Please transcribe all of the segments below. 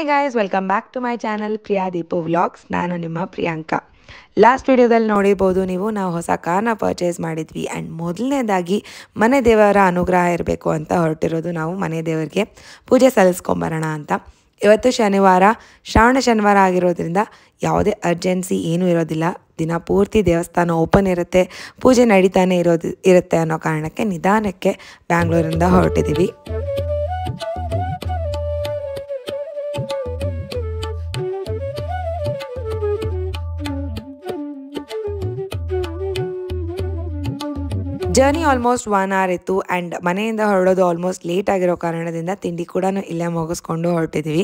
Hi guys, welcome back to my channel Priya Deepu vlogs. ನಾನು ನಿಮ್ಮ Priyanka. Last ವಿಡಿಯೋದಲ್ಲಿ ನೋಡಿರ್ಬೋದು ನೀವು, ನಾವು ಹೊಸ ಕಾರ್ನ ಪರ್ಚೇಸ್ ಮಾಡಿದ್ವಿ. ಆ್ಯಂಡ್ ಮೊದಲನೇದಾಗಿ ಮನೆ ದೇವರ ಅನುಗ್ರಹ ಇರಬೇಕು ಅಂತ ಹೊರಟಿರೋದು. ನಾವು ಮನೆ ದೇವರಿಗೆ ಪೂಜೆ ಸಲ್ಲಿಸ್ಕೊಂಬರೋಣ ಅಂತ. ಇವತ್ತು ಶನಿವಾರ, ಶ್ರಾವಣ ಶನಿವಾರ ಆಗಿರೋದ್ರಿಂದ ಯಾವುದೇ ಅರ್ಜೆನ್ಸಿ ಏನೂ ಇರೋದಿಲ್ಲ. ದಿನ ಪೂರ್ತಿ ದೇವಸ್ಥಾನ ಓಪನ್ ಇರುತ್ತೆ, ಪೂಜೆ ನಡೀತಾನೆ ಇರುತ್ತೆ ಅನ್ನೋ ಕಾರಣಕ್ಕೆ ನಿಧಾನಕ್ಕೆ ಬ್ಯಾಂಗ್ಳೂರಿಂದ ಹೊರಟಿದ್ದೀವಿ. ಜರ್ನಿ ಆಲ್ಮೋಸ್ಟ್ 1 hour ಇತ್ತು. ಆ್ಯಂಡ್ ಮನೆಯಿಂದ ಹೊರಡೋದು ಆಲ್ಮೋಸ್ಟ್ ಲೇಟ್ ಆಗಿರೋ ಕಾರಣದಿಂದ ತಿಂಡಿ ಕೂಡ ಇಲ್ಲೇ ಮುಗಿಸ್ಕೊಂಡು ಹೊರಟಿದ್ವಿ.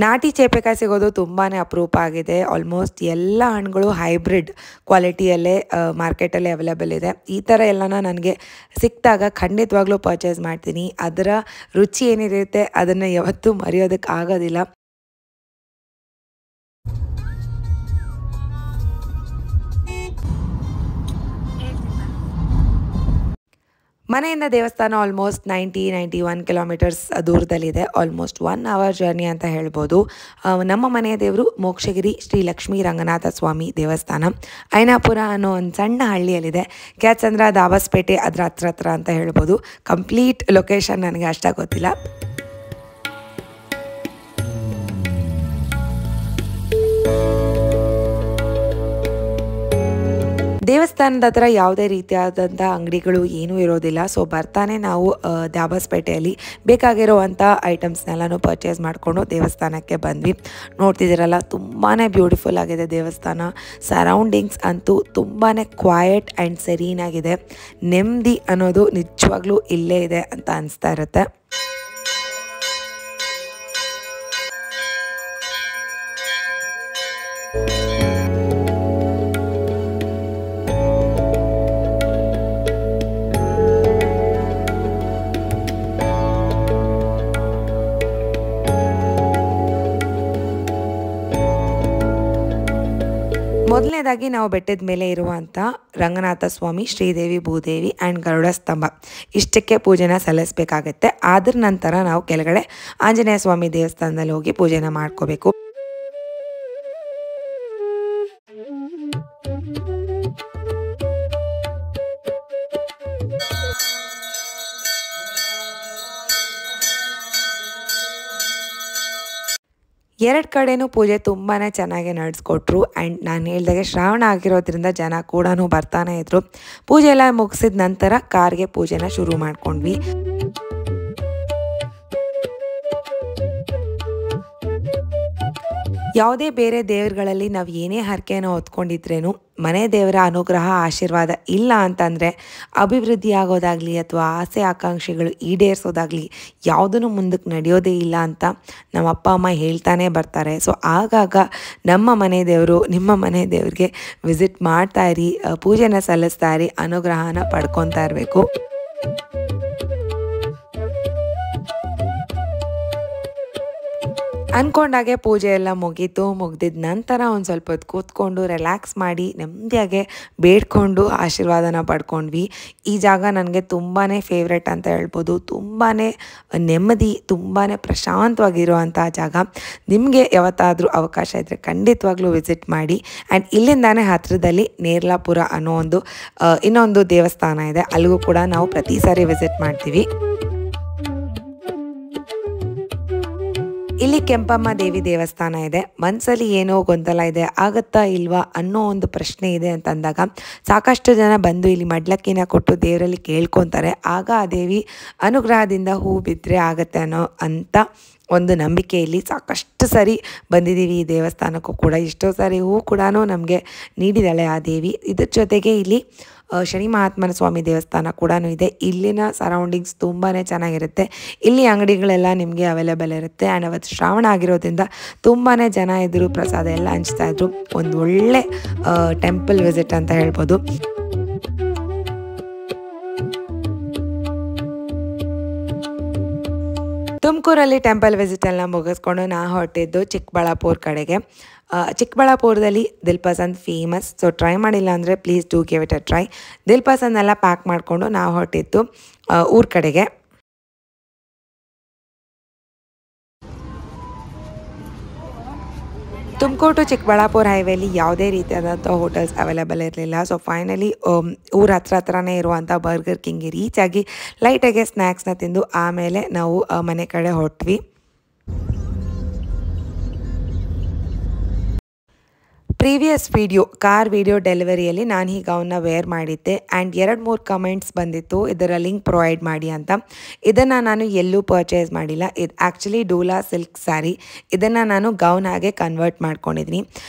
ನಾಟಿ ಚೇಪೆಕಾಯಿ ಸಿಗೋದು ತುಂಬಾ ಅಪರೂಪ ಆಗಿದೆ. ಆಲ್ಮೋಸ್ಟ್ ಎಲ್ಲ ಹಣ್ಣುಗಳು ಹೈಬ್ರಿಡ್ ಕ್ವಾಲಿಟಿಯಲ್ಲೇ ಮಾರ್ಕೆಟಲ್ಲಿ ಅವೈಲೇಬಲ್ ಇದೆ. ಈ ಥರ ಎಲ್ಲನ ನನಗೆ ಸಿಕ್ಕಿದಾಗ ಖಂಡಿತವಾಗ್ಲೂ ಪರ್ಚೇಸ್ ಮಾಡ್ತೀನಿ. ಅದರ ರುಚಿ ಏನಿರುತ್ತೆ ಅದನ್ನು ಯಾವತ್ತೂ ಮರೆಯೋದಕ್ಕೆ ಆಗೋದಿಲ್ಲ. ಮನೆಯಿಂದ ದೇವಸ್ಥಾನ ಆಲ್ಮೋಸ್ಟ್ 91 ಕಿಲೋಮೀಟರ್ಸ್ ದೂರದಲ್ಲಿದೆ. ಆಲ್ಮೋಸ್ಟ್ 1 hour ಜರ್ನಿ ಅಂತ ಹೇಳ್ಬೋದು. ನಮ್ಮ ಮನೆಯ ದೇವರು ಮೋಕ್ಷಗಿರಿ ಶ್ರೀ ಲಕ್ಷ್ಮೀ ರಂಗನಾಥ ಸ್ವಾಮಿ ದೇವಸ್ಥಾನ ಐನಾಪುರ ಅನ್ನೋ ಒಂದು ಸಣ್ಣ ಹಳ್ಳಿಯಲ್ಲಿದೆ. ಕ್ಯಾತ್ಸಂದ್ರ ದಾಬಸ್ಪೇಟೆ ಅದರ ಹತ್ರ ಅಂತ ಹೇಳ್ಬೋದು. ಕಂಪ್ಲೀಟ್ ಲೊಕೇಶನ್ ನನಗೆ ಅಷ್ಟಾಗಿ ಗೊತ್ತಿಲ್ಲ. ದೇವಸ್ಥಾನದ ಹತ್ರ ಯಾವುದೇ ರೀತಿಯಾದಂಥ ಅಂಗಡಿಗಳು ಏನೂ ಇರೋದಿಲ್ಲ. ಸೊ ಬರ್ತಾನೆ ನಾವು ದಾಬಸ್ಪೇಟೆಯಲ್ಲಿ ಬೇಕಾಗಿರುವಂಥ ಐಟಮ್ಸ್ನೆಲ್ಲನೂ ಪರ್ಚೇಸ್ ಮಾಡಿಕೊಂಡು ದೇವಸ್ಥಾನಕ್ಕೆ ಬಂದ್ವಿ. ನೋಡ್ತಿದ್ದೀರಲ್ಲ, ತುಂಬಾ ಬ್ಯೂಟಿಫುಲ್ ಆಗಿದೆ ದೇವಸ್ಥಾನ. ಸರೌಂಡಿಂಗ್ಸ್ ಅಂತೂ ತುಂಬಾ ಕ್ವಾಯಟ್ ಆ್ಯಂಡ್ ಸೆರೀನಾಗಿದೆ. ನೆಮ್ಮದಿ ಅನ್ನೋದು ನಿಜವಾಗ್ಲೂ ಇಲ್ಲೇ ಇದೆ ಅಂತ ಅನಿಸ್ತಾ ಇರುತ್ತೆ. ಮೊದಲನೇದಾಗಿ ನಾವು ಬೆಟ್ಟದ ಮೇಲೆ ಇರುವಂಥ ರಂಗನಾಥ ಸ್ವಾಮಿ, ಶ್ರೀದೇವಿ, ಭೂದೇವಿ ಆ್ಯಂಡ್ ಗರುಡ ಸ್ತಂಭ ಇಷ್ಟಕ್ಕೆ ಪೂಜೆನ ಸಲ್ಲಿಸಬೇಕಾಗತ್ತೆ. ಅದರ ನಂತರ ನಾವು ಕೆಳಗಡೆ ಆಂಜನೇಯ ಸ್ವಾಮಿ ದೇವಸ್ಥಾನದಲ್ಲಿ ಹೋಗಿ ಪೂಜೆನ ಮಾಡ್ಕೋಬೇಕು. ಎರಡು ಕಡೆಯೂ ಪೂಜೆ ತುಂಬಾ ಚೆನ್ನಾಗಿ ನಡೆಸ್ಕೊಟ್ರು. ಆ್ಯಂಡ್ ನಾನು ಹೇಳಿದಾಗೆ ಶ್ರಾವಣ ಆಗಿರೋದ್ರಿಂದ ಜನ ಕೂಡ ಬರ್ತಾನೆ ಇದ್ರು. ಪೂಜೆ ಎಲ್ಲ ಮುಗಿಸಿದ ನಂತರ ಕಾರ್ಗೆ ಪೂಜೆನ ಶುರು ಮಾಡ್ಕೊಂಡ್ವಿ. ಯಾವುದೇ ಬೇರೆ ದೇವರುಗಳಲ್ಲಿ ನಾವು ಏನೇ ಹರಕೆಯನ್ನು ಹೊತ್ಕೊಂಡಿದ್ರೇನು ಮನೆ ದೇವರ ಅನುಗ್ರಹ ಆಶೀರ್ವಾದ ಇಲ್ಲ ಅಂತಂದರೆ ಅಭಿವೃದ್ಧಿ ಆಗೋದಾಗಲಿ ಅಥವಾ ಆಸೆ ಆಕಾಂಕ್ಷೆಗಳು ಈಡೇರಿಸೋದಾಗಲಿ ಯಾವುದೂ ಮುಂದಕ್ಕೆ ನಡೆಯೋದೇ ಇಲ್ಲ ಅಂತ ನಮ್ಮ ಅಪ್ಪ ಅಮ್ಮ ಹೇಳ್ತಾನೆ ಬರ್ತಾರೆ. ಸೊ ಆಗಾಗ ನಮ್ಮ ಮನೆ ದೇವರು, ನಿಮ್ಮ ಮನೆ ದೇವ್ರಿಗೆ ವಿಸಿಟ್ ಮಾಡ್ತಾ ಇರಿ, ಪೂಜೆನ ಸಲ್ಲಿಸ್ತಾ ಇರಿ, ಅನುಗ್ರಹನ ಪಡ್ಕೊತಾ ಇರಬೇಕು. ಅಂದ್ಕೊಂಡಾಗೆ ಪೂಜೆ ಎಲ್ಲ ಮುಗಿದಿದ್ದ ನಂತರ ಒಂದು ಸ್ವಲ್ಪ ಹೊತ್ತು ಕೂತ್ಕೊಂಡು ರಿಲ್ಯಾಕ್ಸ್ ಮಾಡಿ ನೆಮ್ಮದಿಯಾಗೆ ಬೇಡ್ಕೊಂಡು ಆಶೀರ್ವಾದನ ಪಡ್ಕೊಂಡ್ವಿ. ಈ ಜಾಗ ನನಗೆ ತುಂಬಾ ಫೇವ್ರೆಟ್ ಅಂತ ಹೇಳ್ಬೋದು. ತುಂಬಾ ನೆಮ್ಮದಿ, ತುಂಬಾ ಪ್ರಶಾಂತವಾಗಿರುವಂಥ ಜಾಗ. ನಿಮಗೆ ಯಾವತ್ತಾದರೂ ಅವಕಾಶ ಇದ್ದರೆ ಖಂಡಿತವಾಗ್ಲೂ ವಿಸಿಟ್ ಮಾಡಿ. ಆ್ಯಂಡ್ ಇಲ್ಲಿಂದಾನೇ ಹತ್ತಿರದಲ್ಲಿ ನೇರ್ಲಾಪುರ ಅನ್ನೋ ಇನ್ನೊಂದು ದೇವಸ್ಥಾನ ಇದೆ. ಅಲ್ಲಿಗೂ ಕೂಡ ನಾವು ಪ್ರತಿ ಸಾರಿ ವಿಸಿಟ್ ಮಾಡ್ತೀವಿ. ಇಲ್ಲಿ ಕೆಂಪಮ್ಮ ದೇವಿ ದೇವಸ್ಥಾನ ಇದೆ. ಮನಸ್ಸಲ್ಲಿ ಏನೋ ಗೊಂದಲ ಇದೆ, ಆಗುತ್ತಾ ಇಲ್ವಾ ಅನ್ನೋ ಒಂದು ಪ್ರಶ್ನೆ ಇದೆ ಅಂತಂದಾಗ ಸಾಕಷ್ಟು ಜನ ಬಂದು ಇಲ್ಲಿ ಮಡ್ಲಕ್ಕಿನ ಕೊಟ್ಟು ದೇವರಲ್ಲಿ ಕೇಳ್ಕೊತಾರೆ. ಆಗ ಆ ದೇವಿ ಅನುಗ್ರಹದಿಂದ ಹೂ ಬಿದ್ದರೆ ಆಗತ್ತೆ ಅಂತ ಒಂದು ನಂಬಿಕೆಯಲ್ಲಿ ಸಾಕಷ್ಟು ಸರಿ ಬಂದಿದ್ದೀವಿ ಈ ದೇವಸ್ಥಾನಕ್ಕೂ ಕೂಡ. ಎಷ್ಟೋ ಸಾರಿ ಹೂ ಕೂಡ ನಮಗೆ ನೀಡಿದಾಳೆ ಆ ದೇವಿ. ಇದ್ರ ಜೊತೆಗೆ ಇಲ್ಲಿ ಶನಿ ಮಹಾತ್ಮನ ಸ್ವಾಮಿ ದೇವಸ್ಥಾನ ಕೂಡ ಇದೆ. ಇಲ್ಲಿನ ಸರೌಂಡಿಂಗ್ಸ್ ತುಂಬಾ ಚೆನ್ನಾಗಿರುತ್ತೆ. ಇಲ್ಲಿ ಅಂಗಡಿಗಳೆಲ್ಲ ನಿಮಗೆ ಅವೈಲೇಬಲ್ ಇರುತ್ತೆ. ಆ್ಯಂಡ್ ಅವತ್ತು ಶ್ರಾವಣ ಆಗಿರೋದ್ರಿಂದ ತುಂಬಾ ಜನ ಇದ್ದರು, ಪ್ರಸಾದ ಎಲ್ಲ ಹಂಚ್ತಾ ಇದ್ರು. ಒಂದು ಒಳ್ಳೆ ಟೆಂಪಲ್ ವಿಸಿಟ್ ಅಂತ ಹೇಳ್ಬೋದು. ತುಮಕೂರಲ್ಲಿ ಟೆಂಪಲ್ ವಿಸಿಟೆಲ್ಲ ಮುಗಿಸ್ಕೊಂಡು ನಾ ಹೊರಟಿದ್ದು ಚಿಕ್ಕಬಳ್ಳಾಪುರ ಕಡೆಗೆ. ಚಿಕ್ಕಬಳ್ಳಾಪುರದಲ್ಲಿ ದಿಲ್ ಪಸಂದ್ ಫೇಮಸ್. ಸೊ ಟ್ರೈ ಮಾಡಿಲ್ಲ ಅಂದರೆ please do give it a try. Dil Pasand ಎಲ್ಲ ಪ್ಯಾಕ್ ಮಾಡಿಕೊಂಡು ನಾವು ಹೊರಟಿದ್ದು ಊರ ಕಡೆಗೆ. ತುಮಕೂರು ಟು ಚಿಕ್ಕಬಳ್ಳಾಪುರ ಹೈವೇಲಿ ಯಾವುದೇ ರೀತಿಯಾದಂಥ ಹೋಟೆಲ್ಸ್ ಅವೈಲೇಬಲ್ ಇರಲಿಲ್ಲ. ಸೊ ಫೈನಲಿ ಊರ ಹತ್ರನೇ ಇರುವಂಥ ಬರ್ಗರ್ ಕಿಂಗ್ಗೆ ರೀಚ್ ಆಗಿ ಲೈಟಾಗೆ ಸ್ನ್ಯಾಕ್ಸ್ನ ತಿಂದು ಆಮೇಲೆ ನಾವು ಮನೆ ಕಡೆ ಹೊರಟ್ವಿ. ಪ್ರೀವಿಯಸ್ ಕಾರ್ ವಿಡಿಯೋ ಡೆಲಿವರಿಯಲ್ಲಿ ನಾನು ಈ ಗೌನ್ನ ವೇರ್ ಮಾಡಿದ್ದೆ ಆ್ಯಂಡ್ 2-3 ಕಮೆಂಟ್ಸ್ ಬಂದಿತ್ತು ಇದರ ಲಿಂಕ್ ಪ್ರೊವೈಡ್ ಮಾಡಿ ಅಂತ. ಇದನ್ನು ನಾನು ಎಲ್ಲೂ ಪರ್ಚೇಸ್ ಮಾಡಿಲ್ಲ. ಇದು ಆ್ಯಕ್ಚುಲಿ ಡೂಲಾ ಸಿಲ್ಕ್ ಸ್ಯಾರಿ. ಇದನ್ನು ನಾನು ಗೌನ್ ಆಗಿ ಕನ್ವರ್ಟ್ ಮಾಡ್ಕೊಂಡಿದ್ದೀನಿ.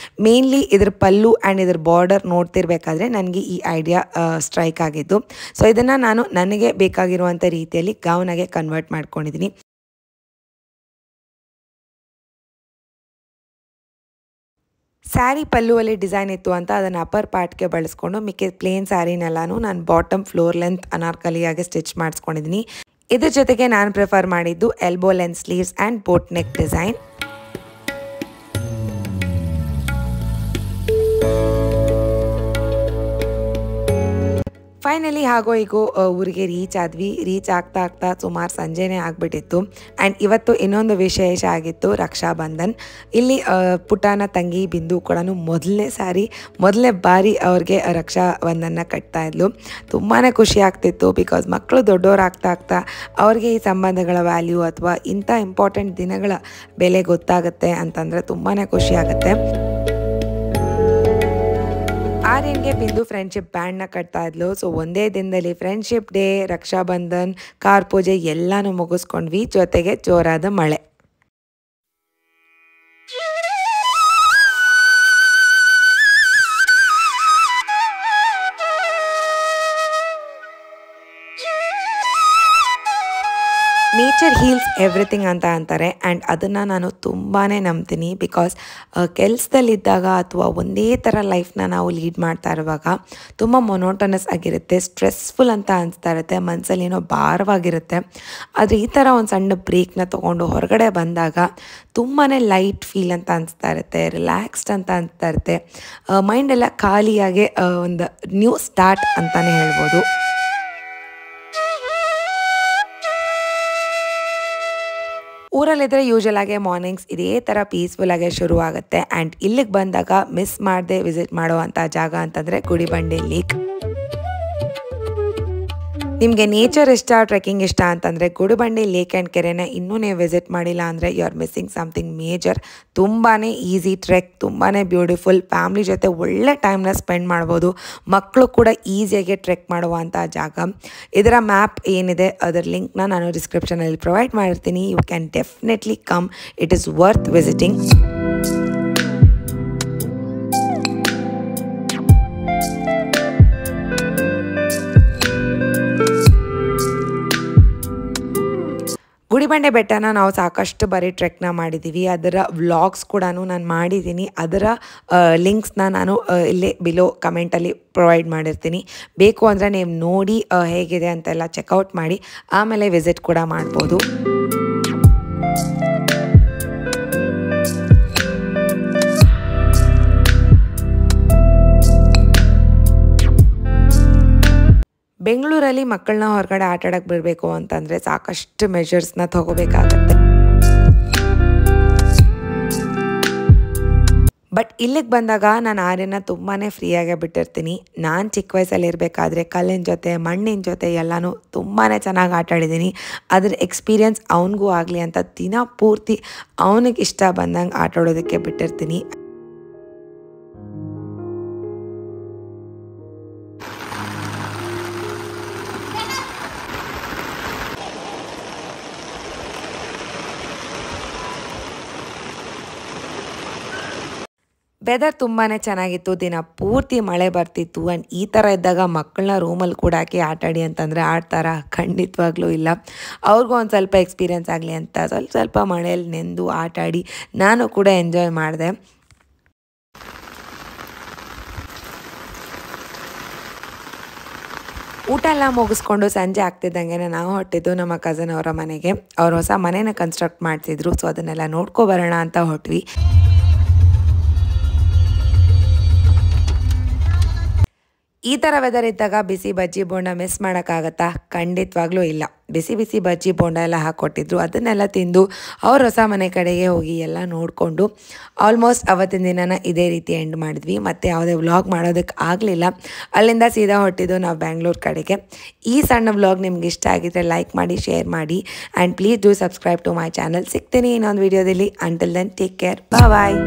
ಮೇನ್ಲಿ ಇದ್ರ ಪಲ್ಲು ಆ್ಯಂಡ್ ಇದ್ರ ಬಾರ್ಡರ್ ನೋಡ್ತಿರ್ಬೇಕಾದ್ರೆ ನನಗೆ ಈ ಐಡಿಯಾ ಸ್ಟ್ರೈಕ್ ಆಗಿದ್ದು. ಸೊ ಇದನ್ನು ನಾನು ನನಗೆ ಬೇಕಾಗಿರುವಂಥ ರೀತಿಯಲ್ಲಿ ಗೌನಾಗೆ ಕನ್ವರ್ಟ್ ಮಾಡ್ಕೊಂಡಿದ್ದೀನಿ. ಸ್ಯಾರಿ ಪಲ್ಲುವಲ್ಲಿ ಡಿಸೈನ್ ಇತ್ತು ಅಂತ ಅದನ್ನು ಅಪ್ಪರ್ ಪಾರ್ಟ್ಗೆ ಬಳಸ್ಕೊಂಡು ಮಿಕ್ಕಿದ ಪ್ಲೇನ್ ಸ್ಯಾರಿನೆಲ್ಲನೂ ನಾನು ಬಾಟಮ್ ಫ್ಲೋರ್ ಲೆಂತ್ ಅನಾರ್ಕಲಿಯಾಗಿ ಸ್ಟಿಚ್ ಮಾಡಿಸ್ಕೊಂಡಿದ್ದೀನಿ. ಇದ್ರ ಜೊತೆಗೆ ನಾನು ಪ್ರಿಫರ್ ಮಾಡಿದ್ದು elbow length sleeves and boat neck design. Finally ಹಾಗೋ ಈಗೋ ಊರಿಗೆ ರೀಚ್ ಆದ್ವಿ. ರೀಚ್ ಆಗ್ತಾ ಸುಮಾರು ಸಂಜೆನೇ ಆಗಿಬಿಟ್ಟಿತ್ತು. ಆ್ಯಂಡ್ ಇವತ್ತು ಇನ್ನೊಂದು ವಿಶೇಷ ಆಗಿತ್ತು, ರಕ್ಷಾ ಬಂಧನ್. ಇಲ್ಲಿ ಪುಟ್ಟನ ತಂಗಿ ಬಿಂದು ಕೂಡ ಮೊದಲನೇ ಬಾರಿ ಅವ್ರಿಗೆ ರಕ್ಷಾ ಬಂಧನ ಕಟ್ತಾ ಇದ್ಲು. ತುಂಬಾ ಖುಷಿ ಆಗ್ತಿತ್ತು. ಬಿಕಾಸ್ ಮಕ್ಕಳು ದೊಡ್ಡವರಾಗ್ತಾ ಅವ್ರಿಗೆ ಈ ಸಂಬಂಧಗಳ ವ್ಯಾಲ್ಯೂ ಅಥವಾ ಇಂಥ ಇಂಪಾರ್ಟೆಂಟ್ ದಿನಗಳ ಬೆಲೆ ಗೊತ್ತಾಗುತ್ತೆ ಅಂತಂದರೆ ತುಂಬಾ ಖುಷಿ ಆಗುತ್ತೆ. ಆರ್ಯನ್ಗೆ ಬಿಂದು ಫ್ರೆಂಡ್ಶಿಪ್ ಬ್ಯಾಂಡ್ನ ಕಟ್ತಾ ಇದ್ಲು. ಸೊ ಒಂದೇ ದಿನದಲ್ಲಿ friendship day, Raksha Bandhan, car ಪೂಜೆ ಎಲ್ಲನೂ ಮುಗಿಸ್ಕೊಂಡ್ವಿ. ಜೊತೆಗೆ ಜೋರಾದ ಮಳೆ. ನೇಚರ್ ಹೀಲ್ಸ್ ಎವ್ರಿಥಿಂಗ್ ಅಂತ ಅಂತಾರೆ ಆ್ಯಂಡ್ ಅದನ್ನು ನಾನು ತುಂಬಾ ನಂಬ್ತೀನಿ. ಬಿಕಾಸ್ ಕೆಲಸದಲ್ಲಿದ್ದಾಗ ಅಥವಾ ಒಂದೇ ಥರ ಲೈಫ್ನ ನಾವು ಲೀಡ್ ಮಾಡ್ತಾ ಇರುವಾಗ ತುಂಬ ಮೊನೋಟನಸ್ ಆಗಿರುತ್ತೆ, ಸ್ಟ್ರೆಸ್ಫುಲ್ ಅಂತ ಅನಿಸ್ತಾ ಇರುತ್ತೆ, ಮನಸ್ಸಲ್ಲಿ ಏನೋ ಭಾರವಾಗಿರುತ್ತೆ. ಆದರೆ ಈ ಥರ ಒಂದು ಸಣ್ಣ ಬ್ರೇಕ್ನ ತೊಗೊಂಡು ಹೊರಗಡೆ ಬಂದಾಗ ತುಂಬಾ ಲೈಟ್ ಫೀಲ್ ಅಂತ ಅನಿಸ್ತಾ ಇರುತ್ತೆ, ರಿಲ್ಯಾಕ್ಸ್ಡ್ ಅಂತ ಅನಿಸ್ತಾ ಇರುತ್ತೆ. ಮೈಂಡೆಲ್ಲ ಖಾಲಿಯಾಗಿ ಒಂದು ನ್ಯೂ ಸ್ಟಾರ್ಟ್ ಅಂತಲೇ ಹೇಳ್ಬೋದು. ಊರಲ್ಲಿದ್ದರೆ ಯೂಶಲ್ ಆಗಿ ಮಾರ್ನಿಂಗ್ಸ್ ಇದೇ ಥರ ಪೀಸ್ಫುಲ್ಲಾಗೆ ಶುರು ಆಗುತ್ತೆ. ಆ್ಯಂಡ್ ಇಲ್ಲಿಗೆ ಬಂದಾಗ ಮಿಸ್ ಮಾಡದೆ ವಿಸಿಟ್ ಮಾಡುವಂಥ ಜಾಗ ಅಂತಂದರೆ ಗುಡಿಬಂಡೆ ಲೇಕ್. ನಿಮಗೆ ನೇಚರ್ ಇಷ್ಟ, ಟ್ರೆಕ್ಕಿಂಗ್ ಇಷ್ಟ ಅಂತಂದರೆ ಗುಡಿಬಂಡೆ ಲೇಕ್ ಆ್ಯಂಡ್ ಕೆರೆನ ಇನ್ನೂ ನೀವು ವಿಸಿಟ್ ಮಾಡಿಲ್ಲ ಅಂದರೆ you are missing something major. ತುಂಬಾ ಈಸಿ ಟ್ರೆಕ್, ತುಂಬಾ ಬ್ಯೂಟಿಫುಲ್. ಫ್ಯಾಮ್ಲಿ ಜೊತೆ ಒಳ್ಳೆ ಟೈಮ್ನ ಸ್ಪೆಂಡ್ ಮಾಡ್ಬೋದು. ಮಕ್ಕಳು ಕೂಡ ಈಸಿಯಾಗಿ ಟ್ರೆಕ್ ಮಾಡುವಂಥ ಜಾಗ. ಇದರ ಮ್ಯಾಪ್ ಏನಿದೆ ಅದರ ಲಿಂಕ್ನ ನಾನು ಡಿಸ್ಕ್ರಿಪ್ಷನಲ್ಲಿ ಪ್ರೊವೈಡ್ ಮಾಡಿರ್ತೀನಿ. You can definitely come, it is worth visiting. Gudibande ಬೆಟ್ಟನ ನಾವು ಸಾಕಷ್ಟು ಬಾರಿ ಟ್ರೆಕ್ನ ಮಾಡಿದ್ದೀವಿ. ಅದರ ವ್ಲಾಗ್ಸ್ ಕೂಡ ನಾನು ಮಾಡಿದ್ದೀನಿ. ಅದರ ಲಿಂಕ್ಸ್ನ ನಾನು ಇಲ್ಲೇ ಬಿಲೋ ಕಮೆಂಟಲ್ಲಿ ಪ್ರೊವೈಡ್ ಮಾಡಿರ್ತೀನಿ. ಬೇಕು ಅಂದರೆ ನೀವು ನೋಡಿ ಹೇಗಿದೆ ಅಂತೆಲ್ಲ ಚೆಕ್ಔಟ್ ಮಾಡಿ ಆಮೇಲೆ ವಿಸಿಟ್ ಕೂಡ ಮಾಡ್ಬೋದು. ಬೆಂಗಳೂರಲ್ಲಿ ಮಕ್ಕಳನ್ನ ಹೊರಗಡೆ ಆಟ ಆಡೋಕ್ಕೆ ಬಿಡಬೇಕು ಅಂತಂದರೆ ಸಾಕಷ್ಟು ಮೆಷರ್ಸ್ನ ತಗೋಬೇಕಾಗತ್ತೆ. ಬಟ್ ಇಲ್ಲಿಗೆ ಬಂದಾಗ ನಾನು ಆರ್ಯನ ತುಂಬಾ ಫ್ರೀಯಾಗೆ ಬಿಟ್ಟಿರ್ತೀನಿ. ನಾನು ಚಿಕ್ಕ ವಯಸ್ಸಲ್ಲಿ ಇರಬೇಕಾದ್ರೆ ಕಲ್ಲಿನ ಜೊತೆ ಮಣ್ಣಿನ ಜೊತೆ ಎಲ್ಲನೂ ತುಂಬಾ ಚೆನ್ನಾಗಿ ಆಟ ಆಡಿದ್ದೀನಿ. ಅದ್ರ ಎಕ್ಸ್ಪೀರಿಯನ್ಸ್ ಅವನಿಗೂ ಆಗಲಿ ಅಂತ ದಿನ ಪೂರ್ತಿ ಅವನಿಗೆ ಇಷ್ಟ ಬಂದಂಗೆ ಆಟ ಆಡೋದಕ್ಕೆ ಬಿಟ್ಟಿರ್ತೀನಿ. ವೆದರ್ ತುಂಬಾ ಚೆನ್ನಾಗಿತ್ತು, ದಿನ ಪೂರ್ತಿ ಮಳೆ ಬರ್ತಿತ್ತು. ಆ್ಯಂಡ್ ಈ ಥರ ಇದ್ದಾಗ ಮಕ್ಕಳನ್ನ ರೂಮಲ್ಲಿ ಕೂಡ ಹಾಕಿ ಆಟಾಡಿ ಅಂತಂದರೆ ಆಡ್ತಾರ? ಖಂಡಿತವಾಗ್ಲೂ ಇಲ್ಲ. ಅವ್ರಿಗೂ ಒಂದು ಸ್ವಲ್ಪ ಎಕ್ಸ್ಪೀರಿಯೆನ್ಸ್ ಆಗಲಿ ಅಂತ ಸ್ವಲ್ಪ ಮಳೆಯಲ್ಲಿ ನೆಂದು ಆಟಾಡಿ ನಾನು ಕೂಡ ಎಂಜಾಯ್ ಮಾಡಿದೆ. ಊಟ ಎಲ್ಲ ಮುಗಿಸ್ಕೊಂಡು ಸಂಜೆ ಆಗ್ತಿದ್ದಂಗೆ ನಾವು ಹೊರಟಿದ್ದು ನಮ್ಮ ಕಸಿನ್ ಅವರ ಮನೆಗೆ. ಅವ್ರು ಹೊಸ ಮನೇನ ಕನ್ಸ್ಟ್ರಕ್ಟ್ ಮಾಡ್ತಿದ್ರು. ಸೊ ಅದನ್ನೆಲ್ಲ ನೋಡ್ಕೊಬರೋಣ ಅಂತ ಹೊರಟ್ವಿ. ಈ ಥರ ವೆದರ್ ಇದ್ದಾಗ ಬಿಸಿ ಬಜ್ಜಿ ಬೋಂಡ ಮಿಸ್ ಮಾಡೋಕ್ಕಾಗತ್ತಾ? ಖಂಡಿತವಾಗ್ಲೂ ಇಲ್ಲ. ಬಿಸಿ ಬಿಸಿ ಬಜ್ಜಿ ಬೋಂಡ ಎಲ್ಲ ಹಾಕ್ಕೊಟ್ಟಿದ್ರು, ಅದನ್ನೆಲ್ಲ ತಿಂದು ಅವ್ರ ಹೊಸ ಮನೆ ಕಡೆಗೆ ಹೋಗಿ ಎಲ್ಲ ನೋಡಿಕೊಂಡು ಆಲ್ಮೋಸ್ಟ್ ಅವತ್ತಿನ ದಿನನ ಇದೇ ರೀತಿ ಎಂಡ್ ಮಾಡಿದ್ವಿ. ಮತ್ತು ಯಾವುದೇ ವ್ಲಾಗ್ ಮಾಡೋದಕ್ಕೆ ಆಗಲಿಲ್ಲ. ಅಲ್ಲಿಂದ ಸೀದಾ ಹೊಟ್ಟಿದ್ದು ನಾವು ಬ್ಯಾಂಗ್ಳೂರು ಕಡೆಗೆ. ಈ ಸಣ್ಣ ವ್ಲಾಗ್ ನಿಮ್ಗೆ ಇಷ್ಟ ಆಗಿದ್ರೆ ಲೈಕ್ ಮಾಡಿ, ಶೇರ್ ಮಾಡಿ and please do subscribe to my channel. ಸಿಗ್ತೀನಿ ಇನ್ನೊಂದು ವೀಡಿಯೋದಲ್ಲಿ. ಅಂಟಿಲ್ ದೆನ್ ಟೇಕ್ ಕೇರ್, ಬಾಯ್.